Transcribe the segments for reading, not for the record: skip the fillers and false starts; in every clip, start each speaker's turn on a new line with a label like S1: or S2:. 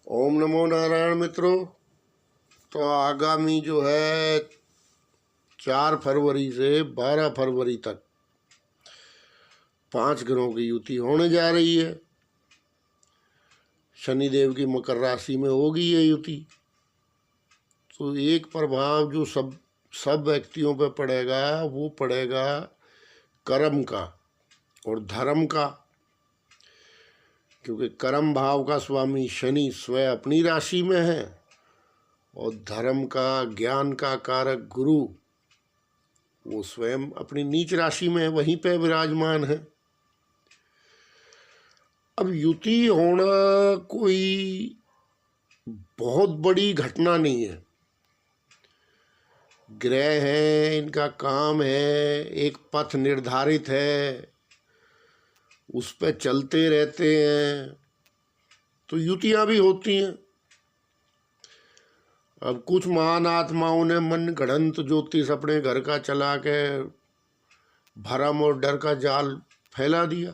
S1: ओम नमो नारायण मित्रों। तो आगामी जो है 4 फरवरी से 12 फरवरी तक 5 ग्रहों की युति होने जा रही है। शनिदेव की मकर राशि में होगी ये युति। तो एक प्रभाव जो सब व्यक्तियों पर पड़ेगा वो पड़ेगा कर्म का और धर्म का, क्योंकि कर्म भाव का स्वामी शनि स्वयं अपनी राशि में है और धर्म का ज्ञान का कारक गुरु वो स्वयं अपनी नीच राशि में वहीं पे विराजमान है। अब युति होना कोई बहुत बड़ी घटना नहीं है। ग्रह है, इनका काम है, एक पथ निर्धारित है, उस पे चलते रहते हैं, तो युतियाँ भी होती हैं। अब कुछ महान आत्माओं ने मन गढ़ंत ज्योतिष अपने घर का चला के भरम और डर का जाल फैला दिया।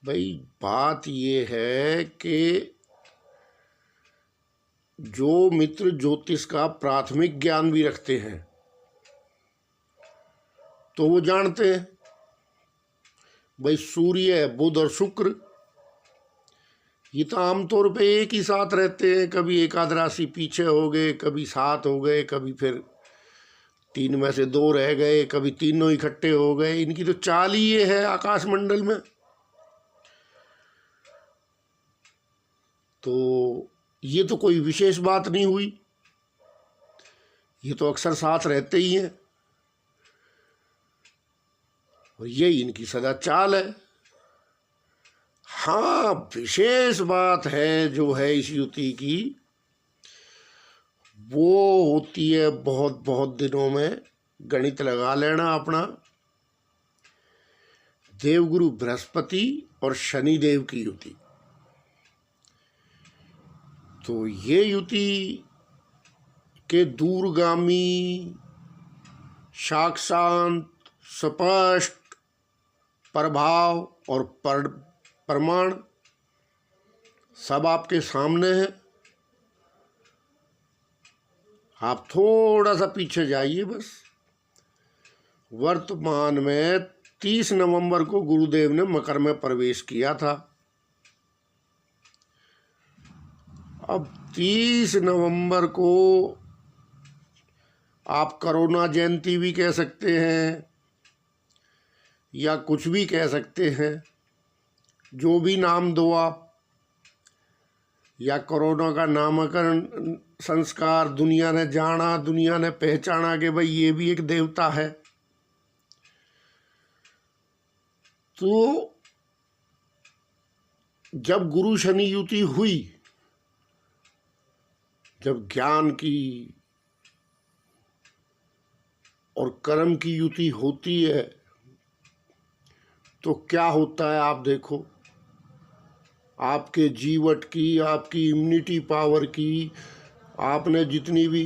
S1: भाई बात ये है कि जो मित्र ज्योतिष का प्राथमिक ज्ञान भी रखते हैं तो वो जानते हैं भाई सूर्य, बुध और शुक्र ये तो आमतौर पे एक ही साथ रहते हैं। कभी एकाध राशि पीछे हो गए, कभी 7 हो गए, कभी फिर 3 में से 2 रह गए, कभी तीनों इकट्ठे हो गए। इनकी तो चाल ही ये है आकाश मंडल में। तो ये तो कोई विशेष बात नहीं हुई, ये तो अक्सर साथ रहते ही हैं और यही इनकी सदा चाल है। हाँ, विशेष बात है जो है इस युति की, वो होती है बहुत बहुत दिनों में गणित लगा लेना अपना, देवगुरु बृहस्पति और शनिदेव की युति। तो ये युति के दूरगामी, साक्षात, स्पष्ट प्रभाव और प्रमाण सब आपके सामने है। आप थोड़ा सा पीछे जाइए बस। वर्तमान में 30 नवंबर को गुरुदेव ने मकर में प्रवेश किया था। अब 30 नवंबर को आप कोरोना जयंती भी कह सकते हैं या कुछ भी कह सकते हैं, जो भी नाम दो आप, या कोरोना का नामकरण संस्कार दुनिया ने जाना, दुनिया ने पहचाना कि भाई ये भी एक देवता है। तो जब गुरु शनि युति हुई, जब ज्ञान की और कर्म की युति होती है तो क्या होता है आप देखो। आपके जीवट की, आपकी इम्यूनिटी पावर की, आपने जितनी भी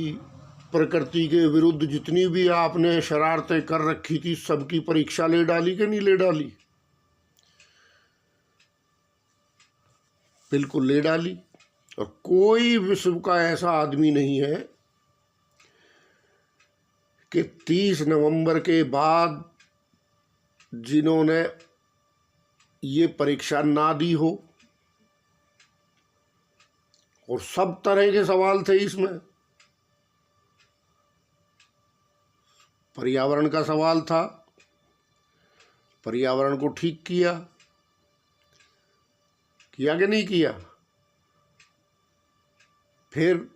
S1: प्रकृति के विरुद्ध जितनी भी आपने शरारतें कर रखी थी सबकी परीक्षा ले डाली कि नहीं ले डाली? बिल्कुल ले डाली। और कोई विश्व का ऐसा आदमी नहीं है कि 30 नवंबर के बाद जिन्होंने ये परीक्षा ना दी हो। और सब तरह के सवाल थे इसमें। पर्यावरण का सवाल था, पर्यावरण को ठीक किया कि नहीं किया? फिर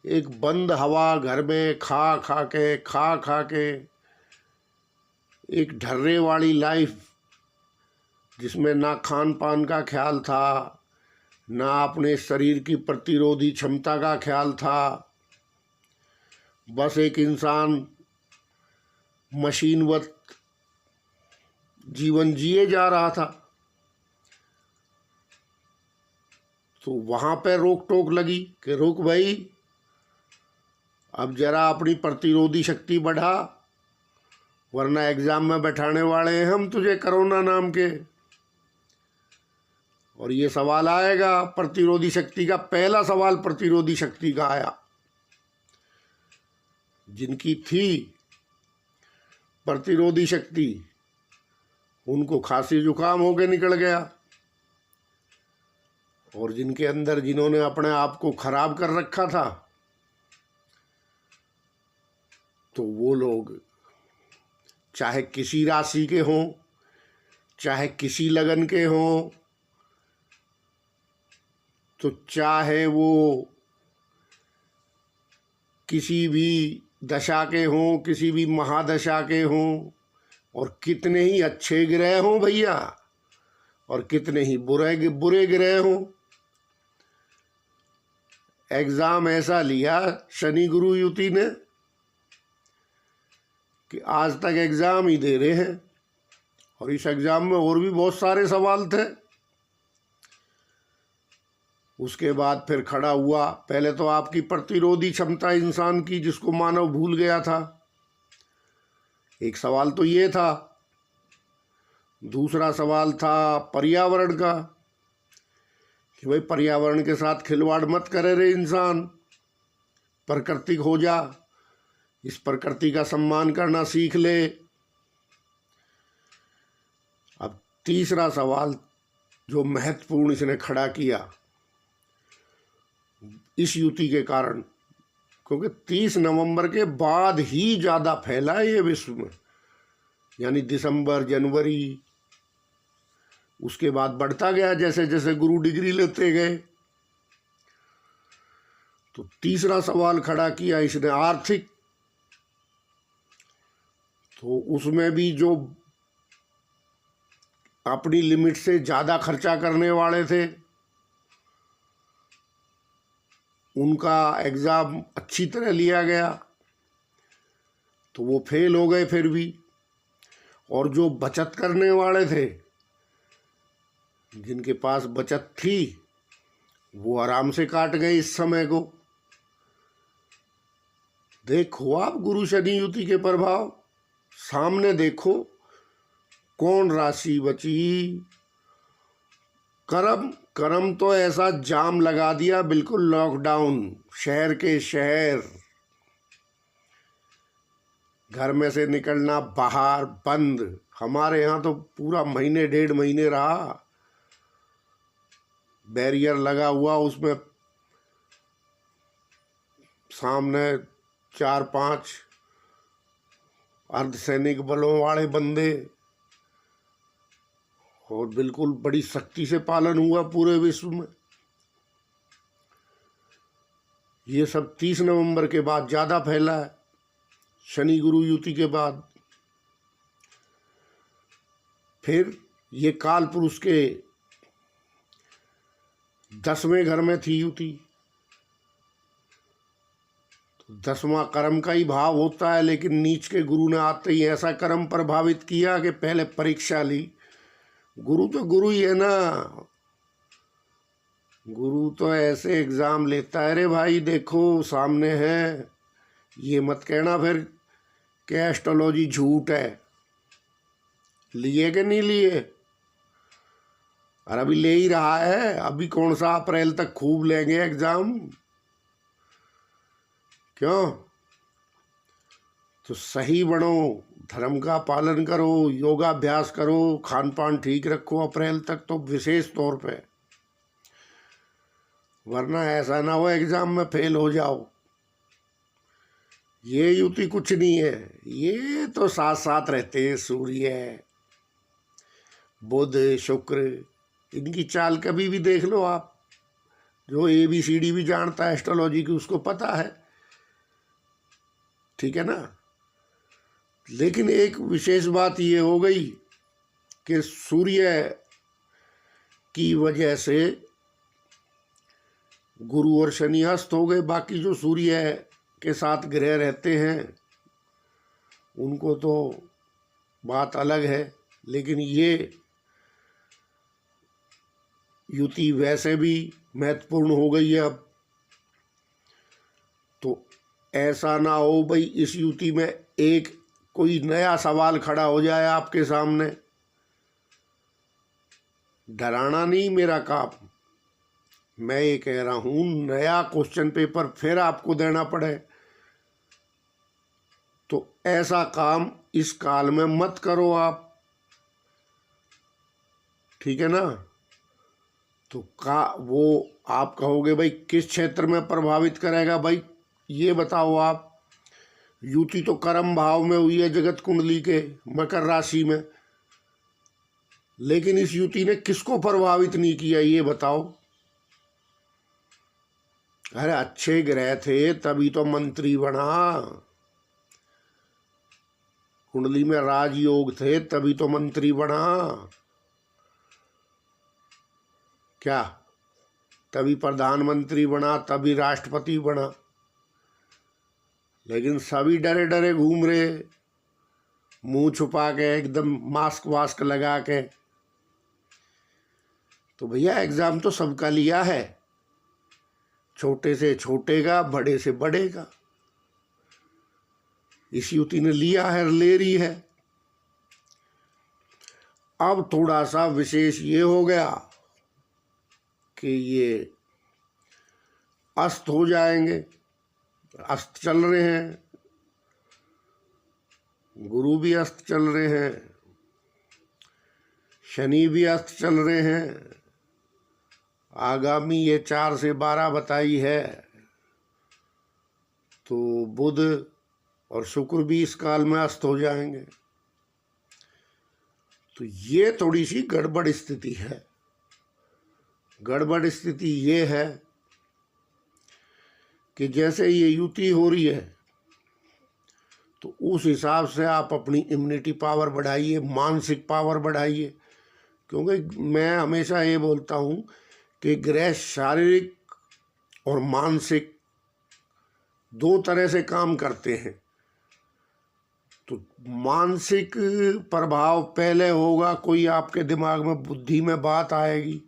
S1: एक बंद हवा घर में खा खा के एक ढर्रे वाली लाइफ, जिसमें ना खान पान का ख्याल था, ना अपने शरीर की प्रतिरोधी क्षमता का ख्याल था। बस एक इंसान मशीनवत जीवन जिए जा रहा था। तो वहाँ पे रोक टोक लगी कि रुक भाई, अब जरा अपनी प्रतिरोधी शक्ति बढ़ा, वरना एग्जाम में बैठाने वाले हैं हम तुझे कोरोना नाम के। और ये सवाल आएगा प्रतिरोधी शक्ति का। पहला सवाल प्रतिरोधी शक्ति का आया। जिनकी थी प्रतिरोधी शक्ति उनको खांसी जुकाम होके निकल गया, और जिनके अंदर जिन्होंने अपने आप को खराब कर रखा था तो वो लोग चाहे किसी राशि के हों, चाहे किसी लगन के हों, तो चाहे वो किसी भी दशा के हों, किसी भी महादशा के हों, और कितने ही अच्छे ग्रह हों भैया, और कितने ही बुरे ग्रह हों। एग्जाम ऐसा लिया शनि गुरु युति ने कि आज तक एग्जाम ही दे रहे हैं, और इस एग्जाम में और भी बहुत सारे सवाल थे। उसके बाद फिर खड़ा हुआ, पहले तो आपकी प्रतिरोधी क्षमता इंसान की, जिसको मानव भूल गया था। एक सवाल तो ये था। दूसरा सवाल था पर्यावरण का, कि भाई पर्यावरण के साथ खिलवाड़ मत करे रे इंसान, प्राकृतिक हो जा, इस प्रकृति का सम्मान करना सीख ले। अब तीसरा सवाल जो महत्वपूर्ण इसने खड़ा किया इस युति के कारण, क्योंकि 30 नवंबर के बाद ही ज़्यादा फैला है ये विश्व में, यानी दिसंबर जनवरी, उसके बाद बढ़ता गया जैसे जैसे गुरु डिग्री लेते गए। तो तीसरा सवाल खड़ा किया इसने आर्थिक। तो उसमें भी जो अपनी लिमिट से ज़्यादा खर्चा करने वाले थे उनका एग्ज़ाम अच्छी तरह लिया गया, तो वो फेल हो गए फिर भी। और जो बचत करने वाले थे, जिनके पास बचत थी, वो आराम से काट गए इस समय को। देखो आप गुरु शनि युति के प्रभाव सामने, देखो कौन राशि बची। कर्म तो ऐसा जाम लगा दिया, बिल्कुल लॉकडाउन, शहर के शहर, घर में से निकलना बाहर बंद। हमारे यहाँ तो पूरा महीने 1.5 महीने रहा, बैरियर लगा हुआ, उसमें सामने 4-5 अर्धसैनिक बलों वाले बंदे, और बिल्कुल बड़ी सख्ती से पालन हुआ पूरे विश्व में। ये सब 30 नवंबर के बाद ज़्यादा फैला है, शनि गुरु युति के बाद। फिर ये काल पुरुष के 10वें घर में थी युति। तो 10वां कर्म का ही भाव होता है, लेकिन नीच के गुरु ने आते ही ऐसा कर्म प्रभावित किया कि पहले परीक्षा ली। गुरु तो गुरु ही है ना, गुरु तो ऐसे एग्जाम लेता है रे भाई, देखो सामने है। ये मत कहना फिर कि एस्ट्रोलॉजी झूठ है। लिए कि नहीं लिए? और अभी ले ही रहा है, अभी कौन सा अप्रैल तक खूब लेंगे एग्जाम। क्यों? तो सही बनो, धर्म का पालन करो, योगाभ्यास करो, खान पान ठीक रखो अप्रैल तक तो विशेष तौर पे, वरना ऐसा ना हो एग्जाम में फेल हो जाओ। ये युति कुछ नहीं है, ये तो साथ साथ रहते हैं। सूर्य, बुध, शुक्र, इनकी चाल कभी भी देख लो आप। जो ABCD भी जानता है एस्ट्रोलॉजी की, उसको पता है, ठीक है ना। लेकिन एक विशेष बात ये हो गई कि सूर्य की वजह से गुरु और शनि अस्त हो गए। बाकी जो सूर्य के साथ ग्रह रहते हैं उनको तो बात अलग है, लेकिन ये युति वैसे भी महत्वपूर्ण हो गई है अब। तो ऐसा ना हो भाई इस युति में एक कोई नया सवाल खड़ा हो जाए आपके सामने, डराना नहीं मेरा काम, मैं ये कह रहा हूं नया क्वेश्चन पेपर फिर आपको देना पड़े तो ऐसा काम इस काल में मत करो आप, ठीक है ना। तो वो आप कहोगे भाई किस क्षेत्र में प्रभावित करेगा, भाई ये बताओ आप। युति तो कर्म भाव में हुई है जगत कुंडली के मकर राशि में, लेकिन इस युति ने किसको प्रभावित नहीं किया ये बताओ। अरे अच्छे ग्रह थे तभी तो मंत्री बना, कुंडली में राजयोग थे तभी तो मंत्री बना, क्या तभी प्रधानमंत्री बना, तभी राष्ट्रपति बना। लेकिन सभी डरे डरे घूम रहे, मुंह छुपा के, एकदम मास्क वास्क लगा के। तो भैया एग्जाम तो सबका लिया है, छोटे से छोटे का, बड़े से बड़े का। इस युति ने लिया है, ले रही है। अब थोड़ा सा विशेष ये हो गया कि ये अस्त हो जाएंगे, अस्त चल रहे हैं, गुरु भी अस्त चल रहे हैं, शनि भी अस्त चल रहे हैं। आगामी ये 4 से 12 बताई है, तो बुध और शुक्र भी इस काल में अस्त हो जाएंगे। तो ये थोड़ी सी गड़बड़ स्थिति है। गड़बड़ स्थिति ये है कि जैसे ये युति हो रही है तो उस हिसाब से आप अपनी इम्यूनिटी पावर बढ़ाइए, मानसिक पावर बढ़ाइए। क्योंकि मैं हमेशा ये बोलता हूँ कि ग्रह शारीरिक और मानसिक 2 तरह से काम करते हैं। तो मानसिक प्रभाव पहले होगा, कोई आपके दिमाग में बुद्धि में बात आएगी,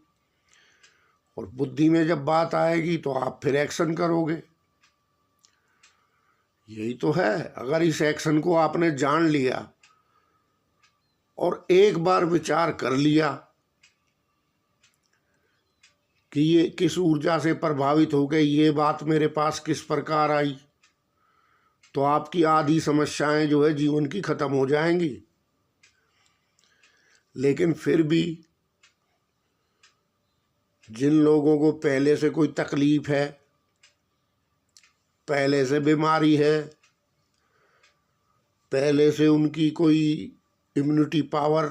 S1: और बुद्धि में जब बात आएगी तो आप फिर एक्शन करोगे। यही तो है। अगर इस एक्शन को आपने जान लिया और एक बार विचार कर लिया कि ये किस ऊर्जा से प्रभावित हो गई, ये बात मेरे पास किस प्रकार आई, तो आपकी आधी समस्याएं जो है जीवन की खत्म हो जाएंगी। लेकिन फिर भी जिन लोगों को पहले से कोई तकलीफ है, पहले से बीमारी है, पहले से उनकी कोई इम्यूनिटी पावर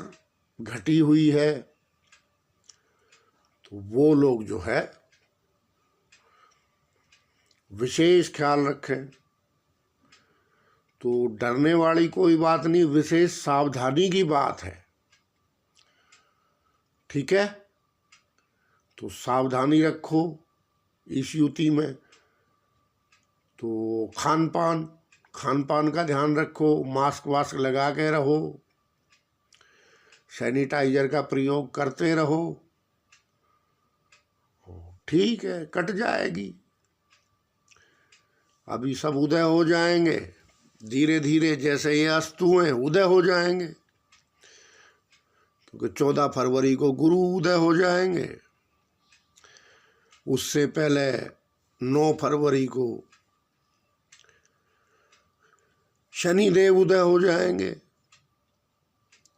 S1: घटी हुई है, तो वो लोग जो है विशेष ख्याल रखें। तो डरने वाली कोई बात नहीं, विशेष सावधानी की बात है, ठीक है। तो सावधानी रखो इस युति में। तो खान पान का ध्यान रखो, मास्क वास्क लगा के रहो, सैनिटाइजर का प्रयोग करते रहो, ठीक है, कट जाएगी। अभी सब उदय हो जाएंगे धीरे धीरे, जैसे ये अस्तु हैं उदय हो जाएंगे, क्योंकि 14 फरवरी को गुरु उदय हो जाएंगे। उससे पहले 9 फरवरी को शनिदेव उदय हो जाएंगे।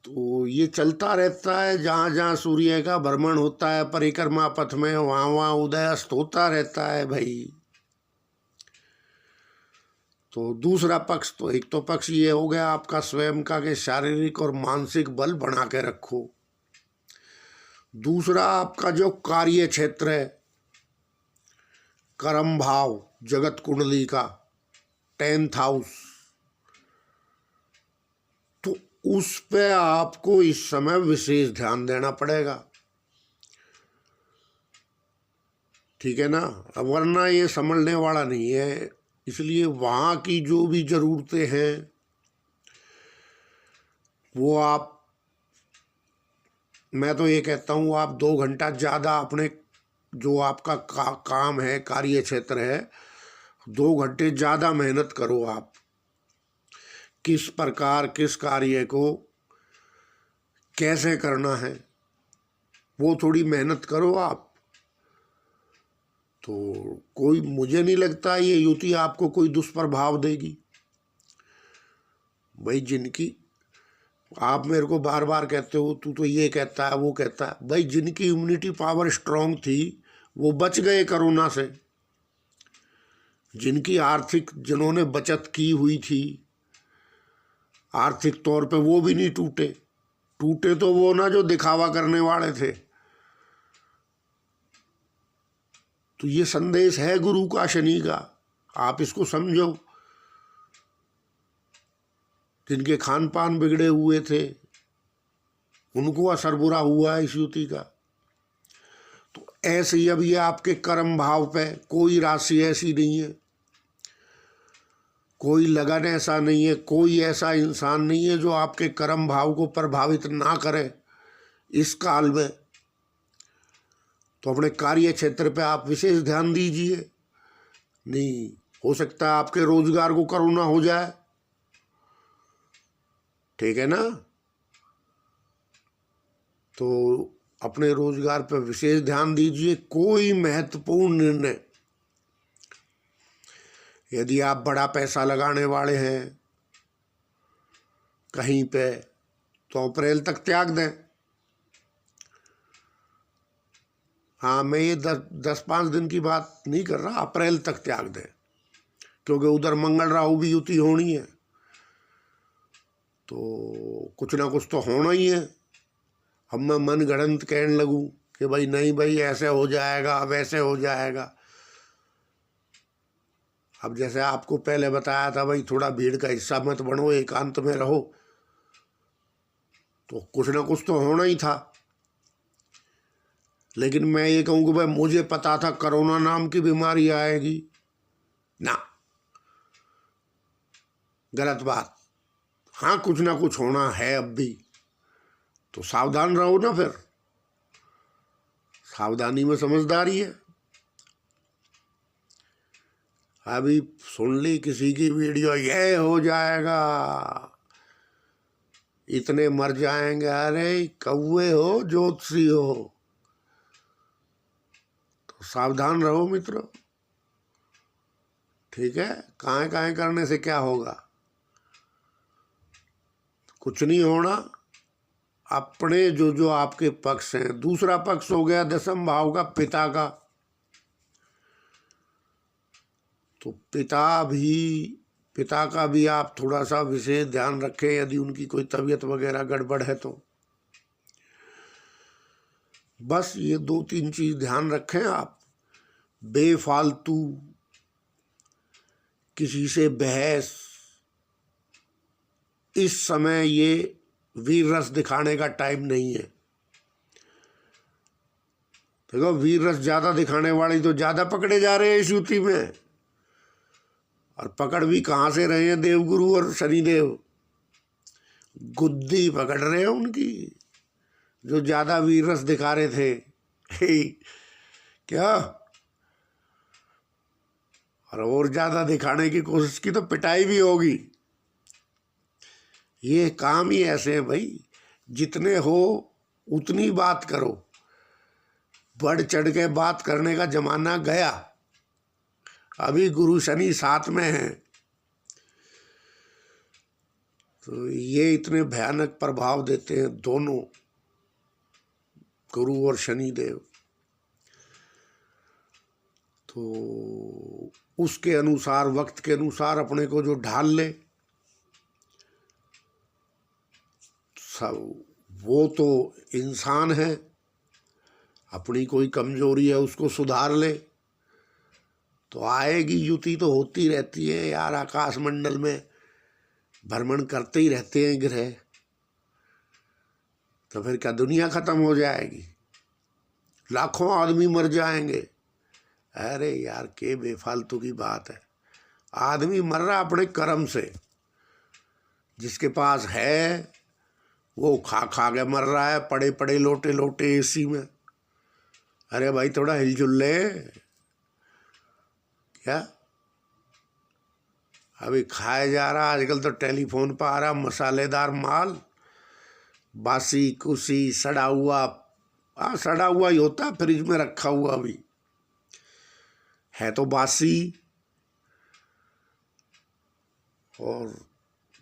S1: तो ये चलता रहता है, जहाँ जहाँ सूर्य का भ्रमण होता है परिक्रमा पथ में, वहाँ वहाँ उदय अस्त होता रहता है भाई। तो दूसरा पक्ष, तो एक तो पक्ष ये हो गया आपका स्वयं का कि शारीरिक और मानसिक बल बना के रखो। दूसरा आपका जो कार्य क्षेत्र है, कर्म भाव जगत कुंडली का 10th हाउस, तो उस पे आपको इस समय विशेष ध्यान देना पड़ेगा, ठीक है ना। वरना ये समझने वाला नहीं है। इसलिए वहाँ की जो भी ज़रूरतें हैं वो आप, मैं तो ये कहता हूँ आप 2 घंटा ज़्यादा अपने जो आपका काम है, कार्य क्षेत्र है, 2 घंटे ज़्यादा मेहनत करो आप। किस प्रकार किस कार्य को कैसे करना है, वो थोड़ी मेहनत करो आप। तो कोई, मुझे नहीं लगता ये युति आपको कोई दुष्प्रभाव देगी। भाई जिनकी, आप मेरे को बार बार कहते हो तू तो ये कहता है वो कहता है, भाई जिनकी इम्यूनिटी पावर स्ट्रांग थी वो बच गए कोरोना से। जिनकी आर्थिक, जिन्होंने बचत की हुई थी आर्थिक तौर पे, वो भी नहीं टूटे। टूटे तो वो ना जो दिखावा करने वाले थे। तो ये संदेश है गुरु का, शनि का, आप इसको समझो। जिनके खान पान बिगड़े हुए थे उनको असर बुरा हुआ है इस युति का। तो ऐसे ही अब ये आपके कर्म भाव पे, कोई राशि ऐसी नहीं है, कोई लगन ऐसा नहीं है, कोई ऐसा इंसान नहीं है जो आपके कर्म भाव को प्रभावित ना करे इस काल में। तो अपने कार्य क्षेत्र पे आप विशेष ध्यान दीजिए। नहीं हो सकता है आपके रोजगार को कोरोना हो जाए, ठीक है ना। तो अपने रोजगार पर विशेष ध्यान दीजिए। कोई महत्वपूर्ण निर्णय, यदि आप बड़ा पैसा लगाने वाले हैं कहीं पे, तो अप्रैल तक त्याग दें। हाँ, मैं ये 10-5 दिन की बात नहीं कर रहा, अप्रैल तक त्याग दें, क्योंकि उधर मंगल राहु भी युति होनी है। तो कुछ ना कुछ तो होना ही है। अब मैं मन गढ़ंत कहने लगूं कि भाई नहीं भाई ऐसे हो जाएगा, वैसे हो जाएगा। अब जैसे आपको पहले बताया था भाई थोड़ा भीड़ का हिस्सा मत बनो, एकांत में रहो, तो कुछ ना कुछ तो होना ही था। लेकिन मैं ये कहूँ कि भाई मुझे पता था कोरोना नाम की बीमारी आएगी ना, गलत बात। हाँ, कुछ ना कुछ होना है अब भी, तो सावधान रहो ना। फिर सावधानी में समझदारी है। अभी सुन ली किसी की वीडियो, ये हो जाएगा, इतने मर जाएंगे। अरे कौवे हो ज्योतिषी हो, तो सावधान रहो मित्रों, ठीक है। काहे काहे करने से क्या होगा, कुछ नहीं होना। अपने जो जो आपके पक्ष हैं, दूसरा पक्ष हो गया दशम भाव का, पिता का। तो पिता का भी आप थोड़ा सा विशेष ध्यान रखें, यदि उनकी कोई तबीयत वगैरह गड़बड़ है तो। बस ये 2-3 चीज ध्यान रखें आप। बेफालतू किसी से बहस, इस समय ये वीर रस दिखाने का टाइम नहीं है। देखो, वीर रस ज्यादा दिखाने वाले तो ज्यादा पकड़े जा रहे हैं इस युति में। और पकड़ भी कहाँ से रहे हैं देवगुरु और शनिदेव, गुद्दी पकड़ रहे हैं उनकी, जो ज्यादा वीर रस दिखा रहे थे क्या, और ज्यादा दिखाने की कोशिश की तो पिटाई भी होगी। ये काम ही ऐसे हैं भाई, जितने हो उतनी बात करो, बढ़ चढ़ के बात करने का जमाना गया। अभी गुरु शनि साथ में हैं, तो ये इतने भयानक प्रभाव देते हैं दोनों, गुरु और शनि देव। तो उसके अनुसार, वक्त के अनुसार अपने को जो ढाल ले, सब वो तो इंसान है, अपनी कोई कमजोरी है उसको सुधार ले, तो आएगी युति। तो होती रहती है यार, आकाश मंडल में भ्रमण करते ही रहते हैं ग्रह, तो फिर क्या दुनिया खत्म हो जाएगी, लाखों आदमी मर जाएंगे। अरे यार, के बेफालतू की बात है। आदमी मर रहा अपने कर्म से, जिसके पास है वो खा खा के मर रहा है, पड़े पड़े लोटे लोटे एसी में। अरे भाई थोड़ा हिलजुल ले क्या। अभी खाया जा रहा, आजकल तो टेलीफोन पर आ रहा मसालेदार माल, बासी कुसी सड़ा हुआ हाँ, सड़ा हुआ ही होता है फ्रिज में रखा हुआ भी है तो बासी। और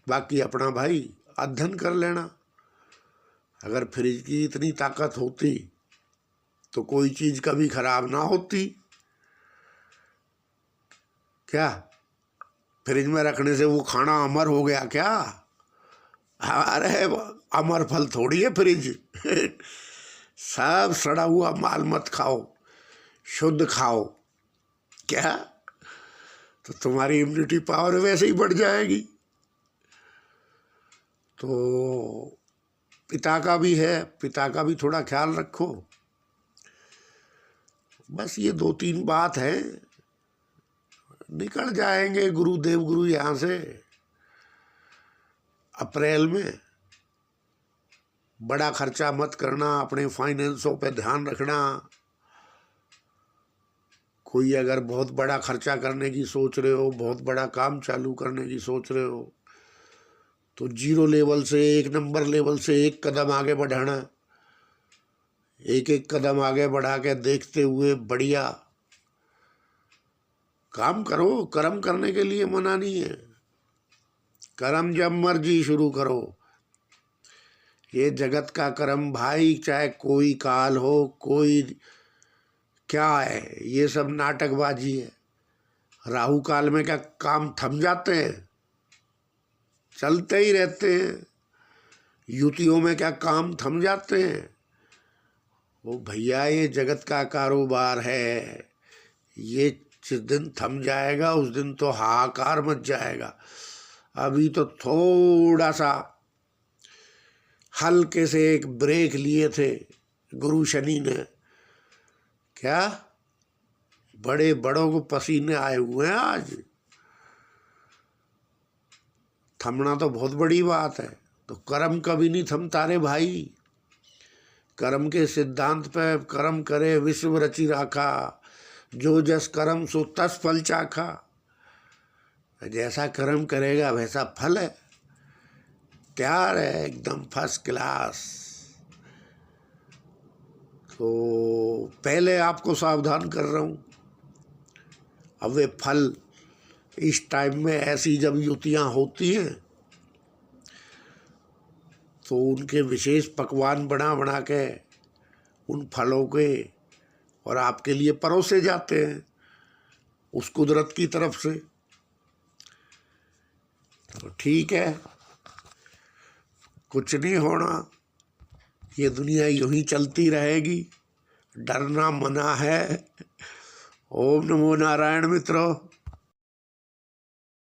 S1: बाकी अपना भाई अध्ययन कर लेना। अगर फ्रिज की इतनी ताकत होती तो कोई चीज कभी खराब ना होती क्या? फ्रिज में रखने से वो खाना अमर हो गया क्या? अरे अमर फल थोड़ी है फ्रिज। सब सड़ा हुआ माल मत खाओ, शुद्ध खाओ। क्या? तो तुम्हारी इम्यूनिटी पावर वैसे ही बढ़ जाएगी। तो पिता का भी है, पिता का भी थोड़ा ख्याल रखो। बस ये 2-3 बात है, निकल जाएंगे गुरुदेव गुरु यहाँ से अप्रैल में। बड़ा खर्चा मत करना, अपने फाइनेंसों पे ध्यान रखना। कोई अगर बहुत बड़ा खर्चा करने की सोच रहे हो, बहुत बड़ा काम चालू करने की सोच रहे हो, तो 0 लेवल से 1 नंबर लेवल से 1 कदम आगे बढ़ाना। एक कदम आगे बढ़ा के देखते हुए बढ़िया काम करो। कर्म करने के लिए मना नहीं है, कर्म जब मर्जी शुरू करो। ये जगत का कर्म भाई, चाहे कोई काल हो, कोई क्या है, ये सब नाटकबाजी है। राहु काल में क्या काम थम जाते हैं? चलते ही रहते हैं। युतियों में क्या काम थम जाते हैं? वो भैया ये जगत का कारोबार है, ये जिस दिन थम जाएगा उस दिन तो हाहाकार मच जाएगा। अभी तो थोड़ा सा हल्के से एक ब्रेक लिए थे गुरु शनि ने। क्या बड़े बड़ों को पसीने आए हुए हैं आज। थमना तो बहुत बड़ी बात है। तो कर्म कभी नहीं थमता रे भाई। कर्म के सिद्धांत पे कर्म करे विश्व रचि राखा, जो जस कर्म सो तस फल चाखा। जैसा कर्म करेगा वैसा फल है। तैयार है एकदम फर्स्ट क्लास। तो पहले आपको सावधान कर रहा हूँ। अब वे फल इस टाइम में ऐसी जब युतियाँ होती हैं तो उनके विशेष पकवान बना बना के उन फलों के और आपके लिए परोसे जाते हैं उस कुदरत की तरफ से। तो ठीक है, कुछ नहीं होना, ये दुनिया यूं ही चलती रहेगी। डरना मना है। ओम नमो नारायण मित्रों।